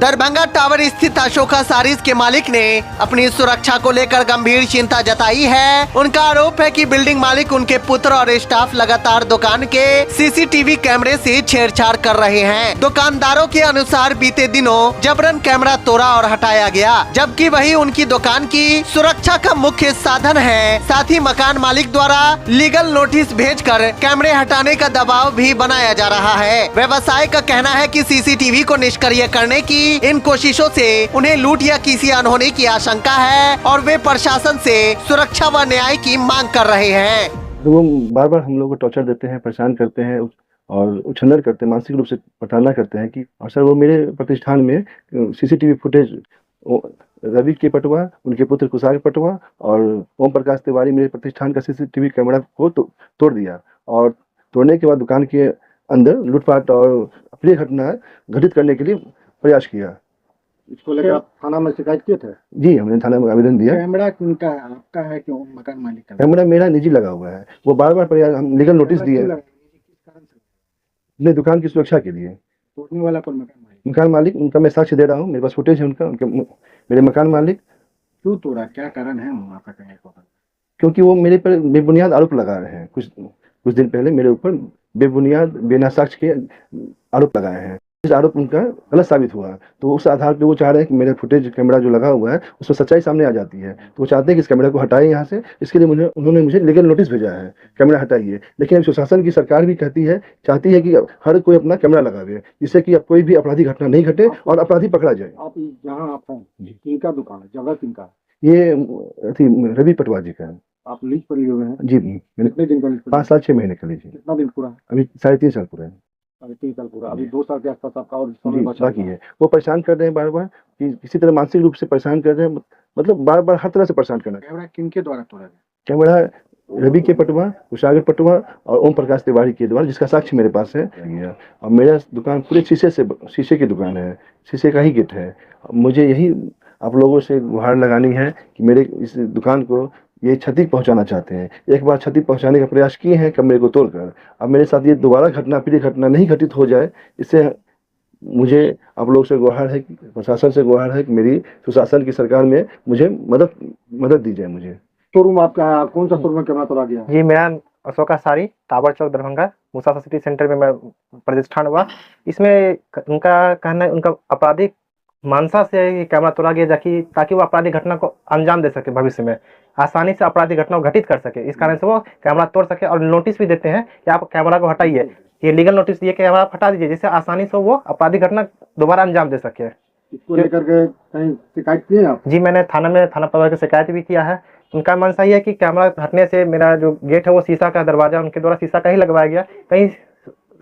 Darbhanga tower स्थित अशोका सारीज के मालिक ने अपनी सुरक्षा को लेकर गंभीर चिंता जताई है। उनका आरोप है कि बिल्डिंग मालिक उनके पुत्र और स्टाफ लगातार दुकान के सीसीटीवी कैमरे से छेड़छाड़ कर रहे हैं। दुकानदारों के अनुसार बीते दिनों जबरन कैमरा तोड़ा और हटाया गया, जबकि वही उनकी दुकान की सुरक्षा का मुख्य साधन है। साथ ही मकान मालिक द्वारा लीगल नोटिस भेजकर कैमरे हटाने का दबाव भी बनाया जा रहा है। व्यवसाय का कहना है कि सीसीटीवी को निष्क्रिय करने की इन कोशिशों से उन्हें लूट या किसी अनहोनी की आशंका है और वे प्रशासन से सुरक्षा व न्याय की मांग कर रहे हैं। वो बार बार हम लोग को टॉर्चर देते हैं, परेशान करते हैं और उछन्नर करते हैं, मानसिक रूप से प्रताड़ना करते हैं कि और सर वो मेरे प्रतिष्ठान में सीसीटीवी फुटेज रवि के पटवा, उनके पुत्र कुशाल पटवा और ओम प्रकाश तिवारी मेरे प्रतिष्ठान का सीसीटीवी कैमरा को तोड़ दिया और तोड़ने के बाद दुकान के अंदर लूटपाट और अप्रिय घटना घटित करने के लिए प्रयास किया। इसको लेकर आप थाना में शिकायत किए थे? जी, हमने थाना में आवेदन दिया। कैमरा किनका है, आपका है कि मकान मालिक का? कैमरा मेरा निजी लगा हुआ है। वो बार बार प्रयास, हम लीगल नोटिस दिए अपने दुकान की सुरक्षा के लिए। तोड़ने वाला कौन? मकान मालिक, उनका मैं साक्ष्य दे रहा हूँ, मेरे पास फुटेज है उनका, मेरे मकान मालिक। क्यों तोड़ा, क्या कारण है आपका कहने का? क्योंकि वो मेरे पर बेबुनियाद आरोप लगा रहे हैं। कुछ दिन पहले मेरे ऊपर बेबुनियाद बिना साक्ष्य के आरोप लगाए हैं। इस आरोप उनका गलत साबित हुआ, तो उस आधार पे वो चाह रहे हैं कि मेरे फुटेज कैमरा जो लगा हुआ है उसमें सच्चाई सामने आ जाती है, तो वो चाहते हैं कि इस कैमरा को हटाएं यहाँ से। इसके लिए उन्होंने मुझे लीगल नोटिस भेजा है, कैमरा हटाइए। लेकिन अब शासन की सरकार भी चाहती है कि हर कोई अपना कैमरा लगावे, जिससे कि अब कोई भी अपराधी घटना नहीं घटे और अपराधी पकड़ा जाए। आप जहाँ आप हैं, किनका दुकान है, जगह किनका? ये रवि पटवा जी का है। आप लीज पर लिए हुए हैं? जी, कितने दिन का लीज? 5 साल 6 महीने का लीज। कितना दिन पूरा? अभी 3.5 साल पूरा है। अभी 3 साल पूरा, अभी 2 साल के आसपास आपका और समय बाकी है। वो परेशान कर रहे हैं बार बार कि किसी तरह मानसिक रूप से परेशान कर रहे हैं, मतलब बार बार हर तरह से परेशान करना। कैमरा किनके द्वारा तोड़ा गया? कैमरा रवि के पटवा, कुशागर पटवा और ओम प्रकाश तिवारी के द्वारा, जिसका साक्ष्य मेरे पास है। और मेरा दुकान पूरे शीशे की दुकान है, शीशे का ही गेट है। मुझे यही आप लोगों से गुहार लगानी है कि मेरे इस दुकान को ये क्षति पहुंचाना चाहते हैं। एक बार क्षति पहुंचाने का प्रयास किए हैं कमरे को तोड़कर, अब मेरे साथ ये दोबारा प्रिय घटना नहीं घटित हो जाए, इससे मुझे आप लोग से गुहार है, प्रशासन से गुहार है कि मेरी सुशासन की सरकार में मुझे मदद दी जाए। मुझे शोरूम आपका है, कौन सा शोरूम में कैमरा तोड़ा गया? जी, मेरा अशोका सारी, टावर चौक, दरभंगा, मुसाफा सिटी सेंटर में मैं प्रतिष्ठान हुआ। इसमें उनका कहना है, उनका आपराधिक मानसा से कैमरा तोड़ा गया ताकि वो आपराधिक घटना को अंजाम दे सके, भविष्य में आसानी से आपराधिक घटना को घटित कर सके। इस कारण से वो कैमरा तोड़ सके और नोटिस भी देते हैं कि आप कैमरा को हटाइए, ये लीगल नोटिस दिए कि आप हटा दीजिए, जिससे आसानी से वो आपराधिक घटना दोबारा अंजाम दे सके। इसको लेकर के कहीं शिकायत की है आप? जी, मैंने थाना प्रभारी को शिकायत भी किया है। उनका मन सही है कि कैमरा हटने से मेरा जो गेट है वो शीशा का दरवाजा उनके द्वारा शीशा का ही लगवाया गया, कहीं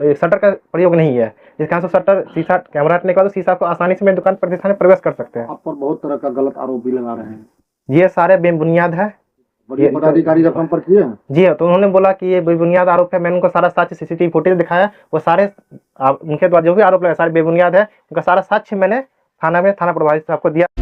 शटर का प्रयोग नहीं है। इस कारण से शटर शीशा कैमरा हटने के बाद शीशा को आसानी से मेरी दुकान प्रतिष्ठान में प्रवेश कर सकते हैं। आप पर बहुत तरह का गलत आरोप भी लगा रहे हैं। ये सारे बेबुनियाद है। बड़े पदाधिकारी जब संपर्क किए? जी, तो उन्होंने बोला कि ये बेबुनियाद आरोप है। मैंने उनको सारा साक्ष्य सीसीटीवी फुटेज दिखाया, वो सारे उनके द्वारा जो भी आरोप लगे सारे बेबुनियाद है। उनका सारा साक्ष्य मैंने थाना प्रभारी साहब को दिया।